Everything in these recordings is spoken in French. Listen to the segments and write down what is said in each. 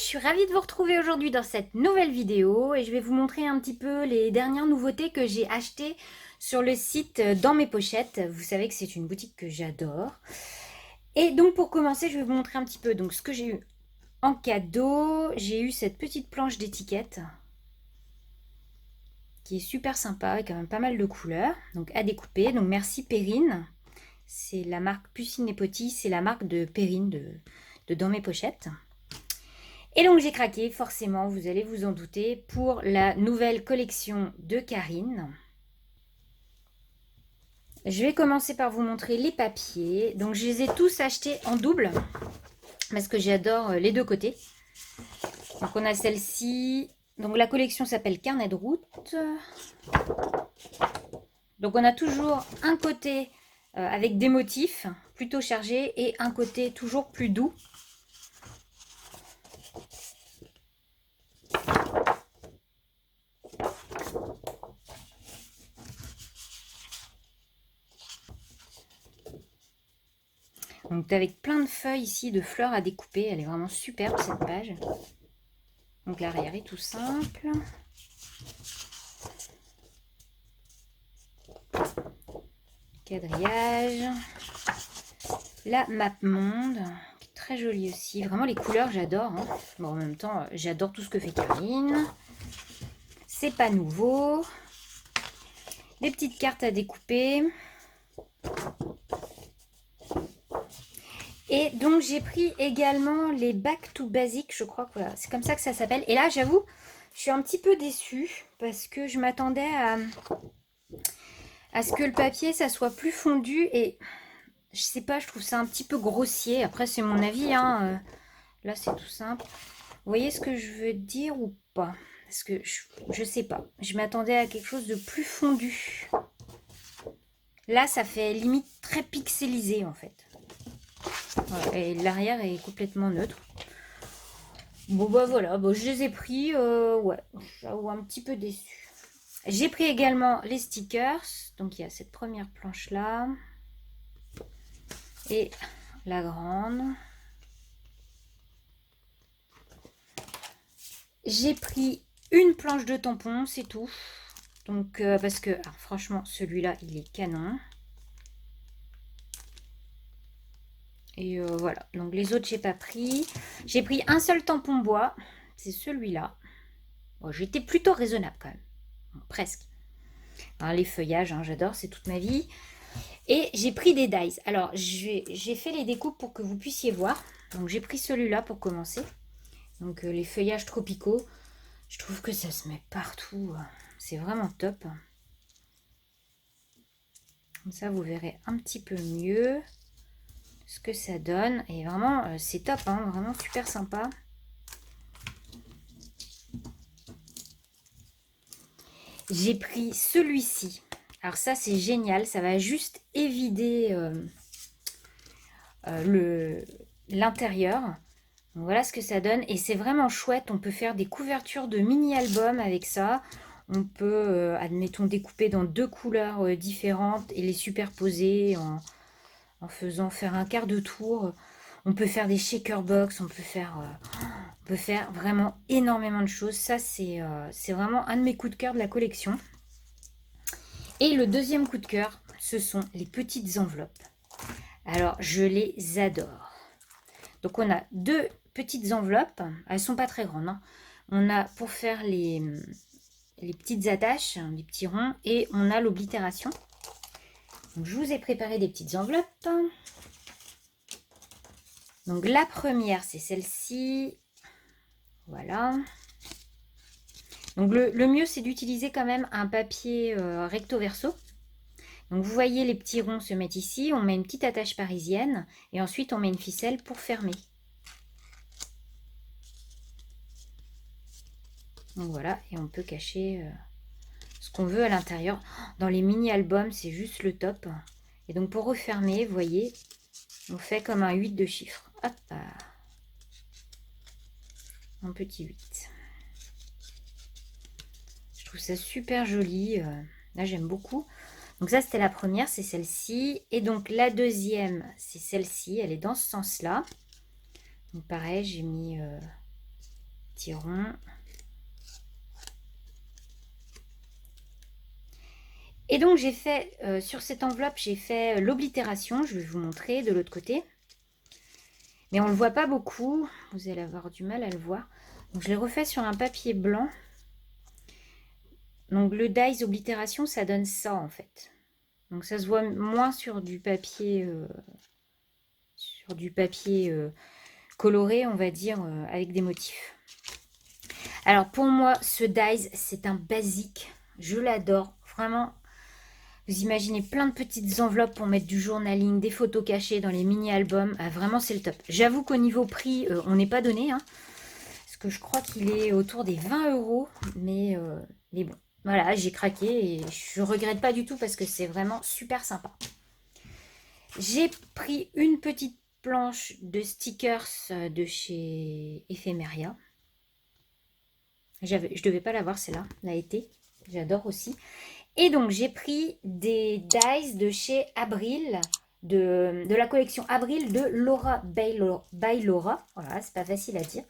suis ravie de vous retrouver aujourd'hui dans cette nouvelle vidéo et je vais vous montrer un petit peu les dernières nouveautés que j'ai achetées sur le site Dans mes pochettes. Vous savez que c'est une boutique que j'adore. Et donc pour commencer, je vais vous montrer un petit peu donc, ce que j'ai eu en cadeau. J'ai eu cette petite planche d'étiquette qui est super sympa avec quand même pas mal de couleurs. Donc à découper. Donc merci Perrine. C'est la marque Pucine et Potis, c'est la marque de Perrine de Dans mes pochettes. Et donc j'ai craqué, forcément, vous allez vous en douter, pour la nouvelle collection de Karine. Je vais commencer par vous montrer les papiers. Donc je les ai tous achetés en double, parce que j'adore les deux côtés. Donc on a celle-ci. Donc la collection s'appelle Carnet de route. Donc on a toujours un côté avec des motifs plutôt chargés et un côté toujours plus doux. Donc avec plein de feuilles ici, de fleurs à découper. Elle est vraiment superbe cette page. Donc l'arrière est tout simple. Quadrillage. La map monde, qui est très jolie aussi. Vraiment les couleurs j'adore. Hein. Bon en même temps j'adore tout ce que fait Karine. C'est pas nouveau. Des petites cartes à découper. Et donc j'ai pris également les Back to Basic, je crois que voilà, c'est comme ça que ça s'appelle. Et là j'avoue, je suis un petit peu déçue parce que je m'attendais à ce que le papier ça soit plus fondu et je sais pas, je trouve ça un petit peu grossier. Après c'est mon avis, hein. Là c'est tout simple. Vous voyez ce que je veux dire ou pas? Parce que je sais pas. Je m'attendais à quelque chose de plus fondu. Là ça fait limite très pixelisé en fait. Voilà, et l'arrière est complètement neutre. Bon bah voilà, bon, je les ai pris, ouais, j'avoue un petit peu déçu. J'ai pris également les stickers, donc il y a cette première planche là, et la grande. J'ai pris une planche de tampon, c'est tout. Donc parce que alors, franchement celui-là il est canon. Et voilà, donc les autres j'ai pas pris. J'ai pris un seul tampon bois, c'est celui-là. Bon, j'étais plutôt raisonnable quand même, bon, presque. Alors, les feuillages, hein, j'adore, c'est toute ma vie. Et j'ai pris des dies. Alors j'ai fait les découpes pour que vous puissiez voir. Donc j'ai pris celui-là pour commencer. Donc les feuillages tropicaux, je trouve que ça se met partout. C'est vraiment top. Comme ça vous verrez un petit peu mieux ce que ça donne. Et vraiment c'est top, hein, vraiment super sympa. J'ai pris celui-ci. Alors ça c'est génial, ça va juste évider l'intérieur. Voilà ce que ça donne et c'est vraiment chouette. On peut faire des couvertures de mini-albums avec ça. On peut, admettons, découper dans deux couleurs différentes et les superposer en faisant faire un quart de tour. On peut faire des shaker box, on peut faire vraiment énormément de choses. Ça, c'est vraiment un de mes coups de cœur de la collection. Et le deuxième coup de cœur, ce sont les petites enveloppes. Alors, je les adore. Donc, on a deux petites enveloppes. Elles sont pas très grandes. Hein. On a pour faire les petites attaches, les petits ronds. Et on a l'oblitération. Donc, je vous ai préparé des petites enveloppes. Donc, la première, c'est celle-ci. Voilà. Donc, le mieux, c'est d'utiliser quand même un papier recto verso. Donc vous voyez les petits ronds se mettent ici, on met une petite attache parisienne et ensuite on met une ficelle pour fermer. Donc voilà, et on peut cacher ce qu'on veut à l'intérieur. Dans les mini-albums, c'est juste le top. Et donc pour refermer, vous voyez, on fait comme un 8 de chiffres. Hop, un petit 8. Je trouve ça super joli. Là, j'aime beaucoup. Donc ça, c'était la première, c'est celle-ci. Et donc la deuxième, c'est celle-ci. Elle est dans ce sens-là. Donc pareil, j'ai mis petits ronds. Et donc j'ai fait, sur cette enveloppe, j'ai fait l'oblitération. Je vais vous montrer de l'autre côté. Mais on ne le voit pas beaucoup. Vous allez avoir du mal à le voir. Donc je l'ai refait sur un papier blanc. Donc le dies oblitération, ça donne ça en fait. Donc ça se voit moins sur du papier, coloré, on va dire, avec des motifs. Alors pour moi, ce dies, c'est un basique. Je l'adore, vraiment. Vous imaginez plein de petites enveloppes pour mettre du journaling, des photos cachées dans les mini-albums. Ah, vraiment, c'est le top. J'avoue qu'au niveau prix, on n'est pas donné. Hein, parce que je crois qu'il est autour des 20 €. Mais bon, voilà, j'ai craqué et je regrette pas du tout parce que c'est vraiment super sympa. J'ai pris une petite planche de stickers de chez Ephemeria. Je devais pas l'avoir, celle-là, la été. J'adore aussi. Et donc, j'ai pris des dies de chez Abril, de la collection Abril de Laura by Laura. Voilà, c'est pas facile à dire.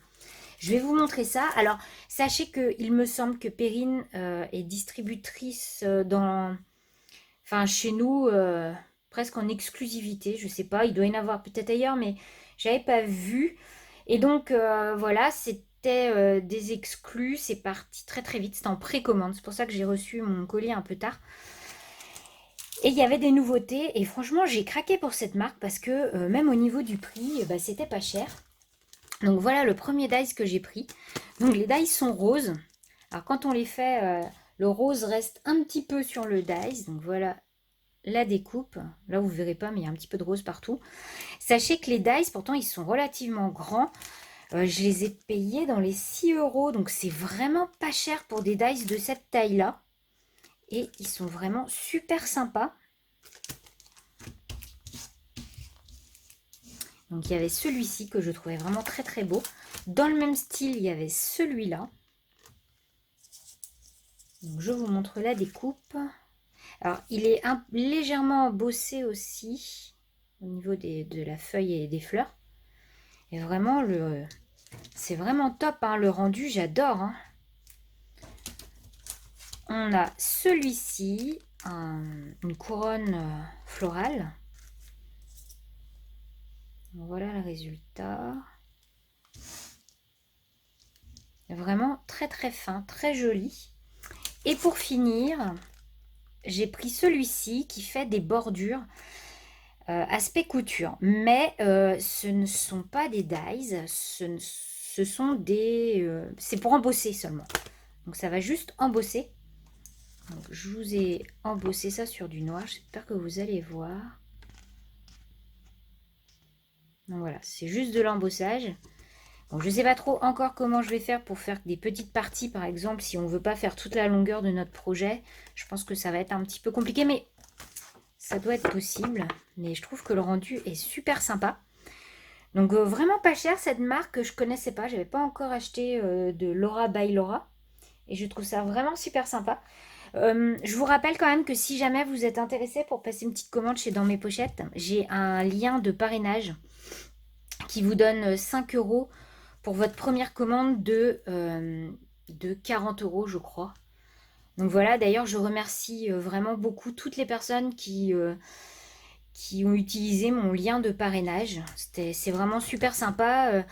Je vais vous montrer ça. Alors, sachez qu'il me semble que Perrine est distributrice chez nous, presque en exclusivité. Je sais pas, il doit y en avoir peut-être ailleurs, mais j'avais pas vu. Et donc, voilà, c'était des exclus. C'est parti très très vite. C'était en précommande. C'est pour ça que j'ai reçu mon colis un peu tard. Et il y avait des nouveautés. Et franchement, j'ai craqué pour cette marque parce que même au niveau du prix, c'était pas cher. Donc voilà le premier dies que j'ai pris. Donc les dies sont roses. Alors quand on les fait, le rose reste un petit peu sur le dies. Donc voilà la découpe. Là vous ne verrez pas mais il y a un petit peu de rose partout. Sachez que les dies pourtant ils sont relativement grands. Je les ai payés dans les 6 €. Donc c'est vraiment pas cher pour des dies de cette taille là. Et ils sont vraiment super sympas. Donc il y avait celui-ci que je trouvais vraiment très très beau. Dans le même style, il y avait celui-là. Donc je vous montre la découpe. Alors il est légèrement embossé aussi au niveau de la feuille et des fleurs. Et vraiment, c'est vraiment top, hein, le rendu, j'adore. Hein. On a celui-ci, une couronne florale. Voilà le résultat. Vraiment très très fin, très joli. Et pour finir, j'ai pris celui-ci qui fait des bordures aspect couture. Mais ce ne sont pas des dies, ce sont des... c'est pour embosser seulement. Donc ça va juste embosser. Donc, je vous ai embossé ça sur du noir. J'espère que vous allez voir. Donc voilà, c'est juste de l'embossage. Bon, je ne sais pas trop encore comment je vais faire pour faire des petites parties, par exemple, si on ne veut pas faire toute la longueur de notre projet. Je pense que ça va être un petit peu compliqué, mais ça doit être possible. Mais je trouve que le rendu est super sympa. Donc vraiment pas cher, cette marque que je connaissais pas. Je n'avais pas encore acheté de Laura by Laura. Et je trouve ça vraiment super sympa. Je vous rappelle quand même que si jamais vous êtes intéressé pour passer une petite commande chez Dans Mes Pochettes, j'ai un lien de parrainage qui vous donne 5 € pour votre première commande de 40 €, je crois. Donc voilà, d'ailleurs, je remercie vraiment beaucoup toutes les personnes qui ont utilisé mon lien de parrainage. C'est vraiment super sympa.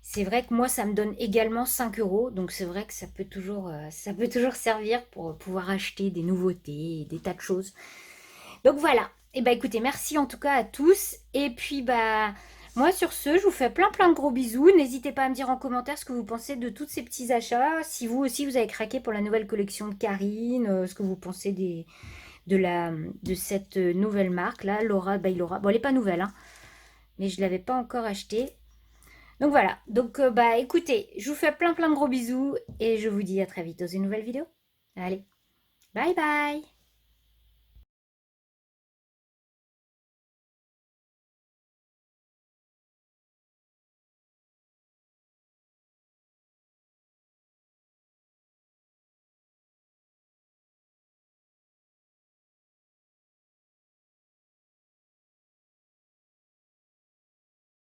C'est vrai que moi, ça me donne également 5 €. Donc c'est vrai que ça peut toujours servir pour pouvoir acheter des nouveautés, des tas de choses. Donc voilà. Et bah écoutez, merci en tout cas à tous. Et puis moi sur ce, je vous fais plein de gros bisous. N'hésitez pas à me dire en commentaire ce que vous pensez de tous ces petits achats. Si vous aussi vous avez craqué pour la nouvelle collection de Karine, ce que vous pensez de cette nouvelle marque là, Laura by Laura. Bon, elle n'est pas nouvelle, hein, mais je ne l'avais pas encore achetée. Donc voilà. Donc écoutez, je vous fais plein de gros bisous et je vous dis à très vite dans une nouvelle vidéo. Allez, bye bye.